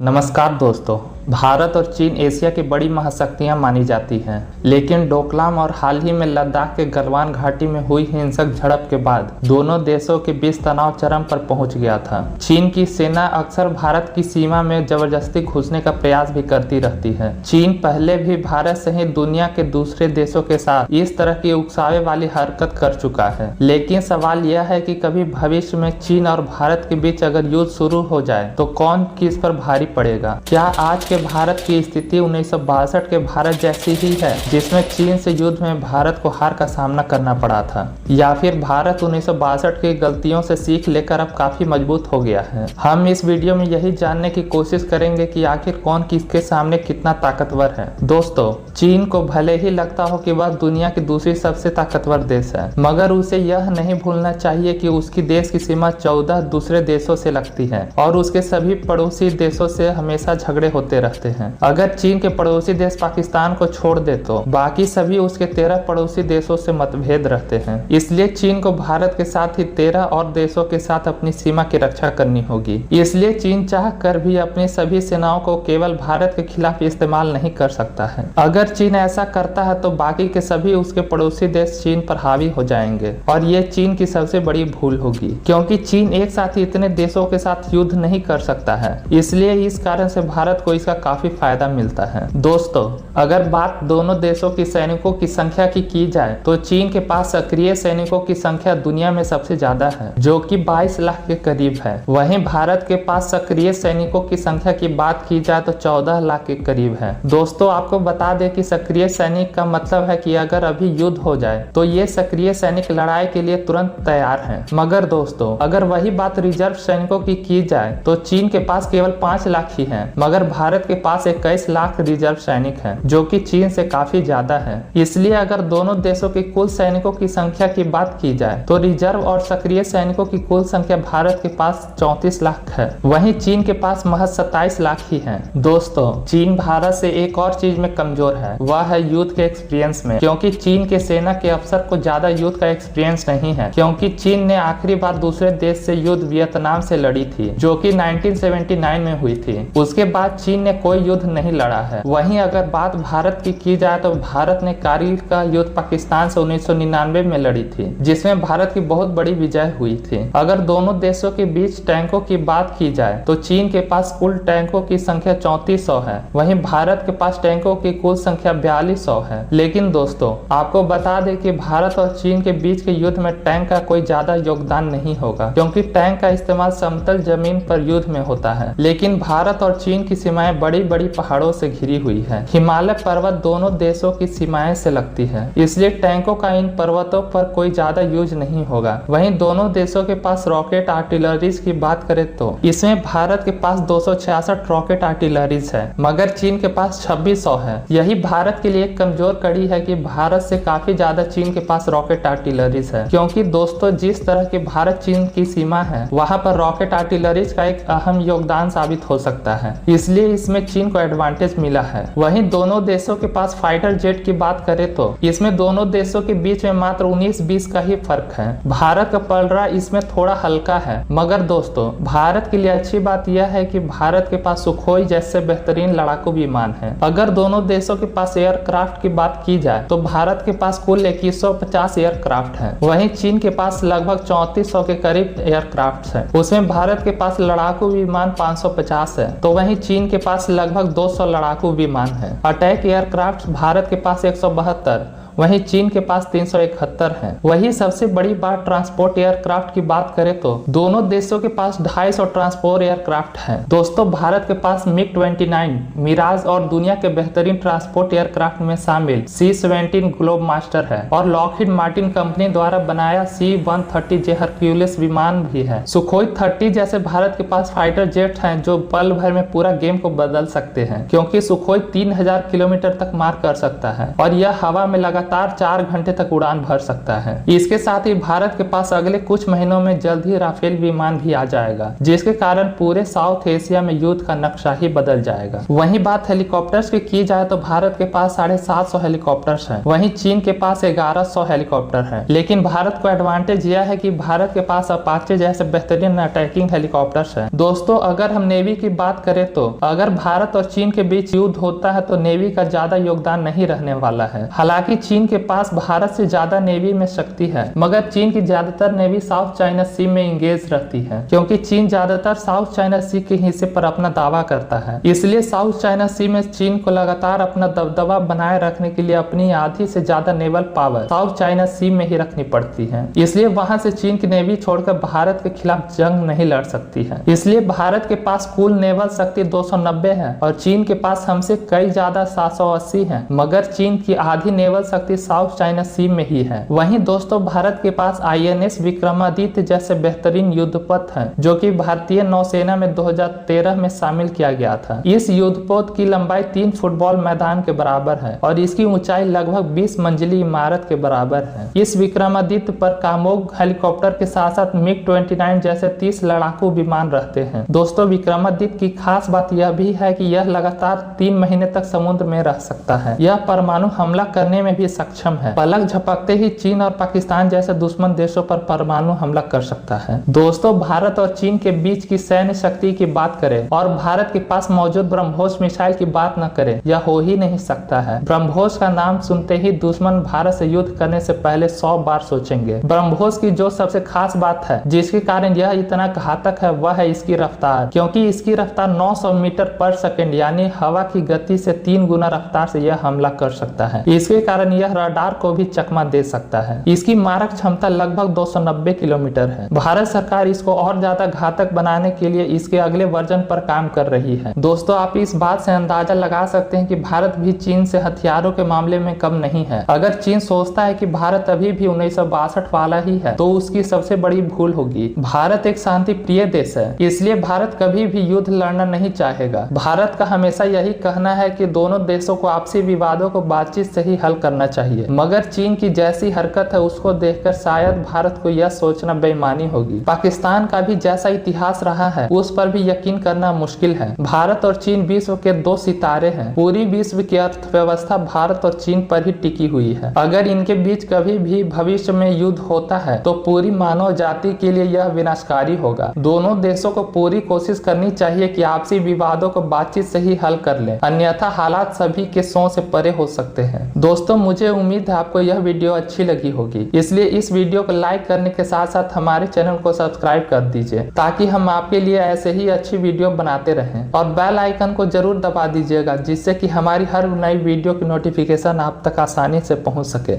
नमस्कार दोस्तों। भारत और चीन एशिया की बड़ी महाशक्तियां मानी जाती हैं, लेकिन डोकलाम और हाल ही में लद्दाख के गलवान घाटी में हुई हिंसक झड़प के बाद दोनों देशों के बीच तनाव चरम पर पहुंच गया था। चीन की सेना अक्सर भारत की सीमा में जबरदस्ती घुसने का प्रयास भी करती रहती है। चीन पहले भी भारत सहित दुनिया के दूसरे देशों के साथ इस तरह की उकसावे वाली हरकत कर चुका है, लेकिन सवाल यह है कि कभी भविष्य में चीन और भारत के बीच अगर युद्ध शुरू हो जाए तो कौन किस पर भारी पड़ेगा। क्या आज के भारत की स्थिति 1962 के भारत जैसी ही है, जिसमें चीन से युद्ध में भारत को हार का सामना करना पड़ा था, या फिर भारत 1962 की गलतियों से सीख लेकर अब काफी मजबूत हो गया है। हम इस वीडियो में यही जानने की कोशिश करेंगे कि आखिर कौन किसके सामने कितना ताकतवर है। दोस्तों, चीन को भले ही लगता हो कि वह दुनिया की दूसरी सबसे ताकतवर देश है, मगर उसे यह नहीं भूलना चाहिए कि उसकी देश की सीमा 14 दूसरे देशों से लगती है और उसके सभी पड़ोसी देशों से हमेशा झगड़े होते रहते हैं। अगर चीन के पड़ोसी देश पाकिस्तान को छोड़ दे तो बाकी सभी उसके 13 पड़ोसी देशों से मतभेद रहते हैं। इसलिए चीन को भारत के साथ ही 13 और देशों के साथ अपनी सीमा की रक्षा करनी होगी। इसलिए चीन चाह कर भी अपनी सभी सेनाओं को केवल भारत के खिलाफ इस्तेमाल नहीं कर सकता है। अगर चीन ऐसा करता है तो बाकी के सभी उसके पड़ोसी देश चीन पर हावी हो जाएंगे और ये चीन की सबसे बड़ी भूल होगी, क्योंकि चीन एक साथ ही इतने देशों के साथ युद्ध नहीं कर सकता है। इसलिए इस कारण से भारत को इसका काफी फायदा मिलता है। दोस्तों, अगर बात दोनों देशों की सैनिकों की संख्या की जाए तो चीन के पास सक्रिय सैनिकों की संख्या दुनिया में सबसे ज्यादा है, जो कि 22 लाख के करीब है। वहीं भारत के पास सक्रिय सैनिकों की संख्या की बात की जाए तो 14 लाख के करीब है। दोस्तों, आपको बता दें कि सक्रिय सैनिक का मतलब है कि अगर अभी युद्ध हो जाए तो ये सक्रिय सैनिक लड़ाई के लिए तुरंत तैयार हैं। मगर दोस्तों, अगर वही बात रिजर्व सैनिकों की जाए तो चीन के पास केवल 5 लाख ही हैं, मगर भारत के पास 21 लाख रिजर्व सैनिक हैं, जो कि चीन से काफी ज्यादा है। इसलिए अगर दोनों देशों की कुल सैनिकों की संख्या की बात की जाए तो रिजर्व और सक्रिय सैनिकों की कुल संख्या भारत के पास 34 लाख है, वहीं चीन के पास महज 27 लाख ही है। दोस्तों, चीन भारत से एक और चीज में कमजोर है, वह है युद्ध के एक्सपीरियंस में, क्योंकि चीन के सेना के अफसर को ज्यादा युद्ध का एक्सपीरियंस नहीं है, क्योंकि चीन ने आखिरी बार दूसरे देश से युद्ध वियतनाम से लड़ी थी, जो कि 1979 में हुई थी। उसके बाद चीन ने कोई युद्ध नहीं लड़ा है। वहीं अगर बात भारत की जाए तो भारत ने कारगिल का युद्ध पाकिस्तान से 1999 में लड़ी थी, जिसमें भारत की बहुत बड़ी विजय हुई थी। अगर दोनों देशों के बीच टैंकों की बात की जाए तो चीन के पास कुल टैंकों की संख्या 3400 है, वहीं भारत के पास टैंकों की कुल संख्या 4200 है। लेकिन दोस्तों, आपको बता दें कि भारत और चीन के बीच के युद्ध में टैंक का कोई ज्यादा योगदान नहीं होगा, क्योंकि टैंक का इस्तेमाल समतल जमीन पर युद्ध में होता है। लेकिन भारत और चीन की सीमाएं बड़ी बड़ी पहाड़ों से घिरी हुई है। हिमालय पर्वत दोनों देशों की सीमाएं से लगती है, इसलिए टैंकों का इन पर्वतों पर कोई ज्यादा यूज नहीं होगा। वहीं दोनों देशों के पास रॉकेट आर्टिलरीज की बात करें तो इसमें भारत के पास 266 रॉकेट आर्टिलरीज है, मगर चीन के पास 2600 है। यही भारत के लिए एक कमजोर कड़ी है कि भारत से काफी ज्यादा चीन के पास रॉकेट आर्टिलरीज है, क्योंकि दोस्तों, जिस तरह की भारत चीन की सीमा है वहां पर रॉकेट आर्टिलरीज का एक अहम योगदान साबित हो सकता है, इसलिए इसमें चीन को एडवांटेज मिला है। वहीं दोनों देशों के पास फाइटर जेट की बात करें तो इसमें दोनों देशों के बीच में मात्र 19-20 का ही फर्क है। भारत का पलड़ा इसमें थोड़ा हल्का है, मगर दोस्तों, भारत के लिए अच्छी बात यह है कि भारत के पास सुखोई जैसे बेहतरीन लड़ाकू विमान है। अगर दोनों देशों के पास एयरक्राफ्ट की बात की जाए तो भारत के पास कुल 2150 एयरक्राफ्ट है, वहीं चीन के पास लगभग 3400 के करीब एयरक्राफ्ट है। उसमें भारत के पास लड़ाकू विमान 550 है, तो वहीं चीन के पास लगभग 200 लड़ाकू विमान है। अटैक एयरक्राफ्ट भारत के पास 172, वहीं चीन के पास 371 है। वही सबसे बड़ी बात ट्रांसपोर्ट एयरक्राफ्ट की बात करें तो दोनों देशों के पास 250 ट्रांसपोर्ट एयरक्राफ्ट है। दोस्तों, भारत के पास मिग-29, मिराज और दुनिया के बेहतरीन ट्रांसपोर्ट एयरक्राफ्ट में शामिल C-17 ग्लोब मास्टर है और लॉकहीड मार्टिन कंपनी द्वारा बनाया C-130J हरक्यूलिस विमान भी है। सुखोई 30 जैसे भारत के पास फाइटर जेट हैं जो पल भर में पूरा गेम को बदल सकते हैं, क्योंकि सुखोई 3000 किलोमीटर तक मार कर सकता है और यह हवा में लगातार लगातार 4 घंटे तक उड़ान भर सकता है। इसके साथ ही भारत के पास अगले कुछ महीनों में जल्द ही राफेल विमान भी आ जाएगा, जिसके कारण पूरे साउथ एशिया में युद्ध का नक्शा ही बदल जाएगा। वहीं बात हेलीकॉप्टर्स की जाए तो भारत के पास 750 हेलीकॉप्टर्स हैं। वहीं चीन के पास 1100 हेलीकॉप्टर हैं। लेकिन भारत को एडवांटेज यह है कि भारत के पास अपाचे जैसे बेहतरीन अटैकिंग हेलीकॉप्टर्स हैं। दोस्तों, अगर हम नेवी की बात करें तो अगर भारत और चीन के बीच युद्ध होता है तो नेवी का ज्यादा योगदान नहीं रहने वाला है। हालांकि चीन के पास भारत से ज्यादा नेवी में शक्ति है, मगर चीन की ज्यादातर नेवी साउथ चाइना सी में इंगेज रहती है, क्योंकि चीन ज्यादातर साउथ चाइना सी के हिस्से पर अपना दावा करता है। इसलिए साउथ चाइना सी में चीन को लगातार अपना दबदबा बनाए रखने के लिए अपनी आधी से ज्यादा नेवल पावर साउथ चाइना सी में ही रखनी पड़ती है। इसलिए वहां से चीन की नेवी छोड़कर भारत के खिलाफ जंग नहीं लड़ सकती है। इसलिए भारत के पास कुल नेवल शक्ति 290 है और चीन के पास हमसे कई ज्यादा 780 है, मगर चीन की आधी नेवल शक्ति साउथ चाइना सी में ही है। वहीं दोस्तों, भारत के पास INS विक्रमादित्य जैसे बेहतरीन युद्धपोत हैं, जो कि भारतीय नौसेना में 2013 में शामिल किया गया था। इस युद्धपोत की लंबाई 3 फुटबॉल मैदान के बराबर है और इसकी ऊंचाई लगभग 20 मंजिली इमारत के बराबर है। इस विक्रमादित्य पर कामोग हेलीकॉप्टर के साथ साथ MiG-29 जैसे 30 लड़ाकू विमान रहते हैं। दोस्तों, विक्रमादित्य की खास बात यह भी है कि यह लगातार 3 महीने तक समुद्र में रह सकता है। यह परमाणु हमला करने में भी सक्षम है। पलक झपकते ही चीन और पाकिस्तान जैसे दुश्मन देशों पर परमाणु हमला कर सकता है। दोस्तों, भारत और चीन के बीच की सैन्य शक्ति की बात करें और भारत के पास मौजूद ब्रह्मोस मिसाइल की बात न करें, यह हो ही नहीं सकता है। ब्रह्मोस का नाम सुनते ही दुश्मन भारत से युद्ध करने से पहले 100 बार सोचेंगे। ब्रह्मोस की जो सबसे खास बात है, जिसके कारण यह इतना घातक है, वह है इसकी रफ्तार, क्योंकि इसकी रफ्तार 900 मीटर पर सेकेंड यानी हवा की गति से 3 गुना रफ्तार से यह हमला कर सकता है। इसके कारण यह रडार को भी चकमा दे सकता है। इसकी मारक क्षमता लगभग 290 किलोमीटर है। भारत सरकार इसको और ज्यादा घातक बनाने के लिए इसके अगले वर्जन पर काम कर रही है। दोस्तों, आप इस बात से अंदाजा लगा सकते हैं कि भारत भी चीन से हथियारों के मामले में कम नहीं है। अगर चीन सोचता है कि भारत अभी भी 1962 वाला ही है, तो उसकी सबसे बड़ी भूल होगी। भारत एक शांति प्रिय देश है, इसलिए भारत कभी भी युद्ध लड़ना नहीं चाहेगा। भारत का हमेशा यही कहना है कि दोनों देशों को आपसी विवादों को बातचीत से ही हल करना चाहिए, मगर चीन की जैसी हरकत है उसको देखकर शायद भारत को यह सोचना बेईमानी होगी। पाकिस्तान का भी जैसा इतिहास रहा है उस पर भी यकीन करना मुश्किल है। भारत और चीन विश्व के 2 सितारे हैं। पूरी विश्व की अर्थव्यवस्था भारत और चीन पर ही टिकी हुई है। अगर इनके बीच कभी भी भविष्य में युद्ध होता है तो पूरी मानव जाति के लिए यह विनाशकारी होगा। दोनों देशों को पूरी कोशिश करनी चाहिए कि आपसी विवादों को बातचीत से ही हल कर लें, अन्यथा हालात सभी के सोच से परे हो सकते हैं। दोस्तों, मुझे उम्मीद है आपको यह वीडियो अच्छी लगी होगी, इसलिए इस वीडियो को लाइक करने के साथ साथ हमारे चैनल को सब्सक्राइब कर दीजिए, ताकि हम आपके लिए ऐसे ही अच्छी वीडियो बनाते रहें। और बेल आइकन को जरूर दबा दीजिएगा, जिससे कि हमारी हर नई वीडियो की नोटिफिकेशन आप तक आसानी से पहुंच सके।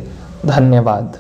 धन्यवाद।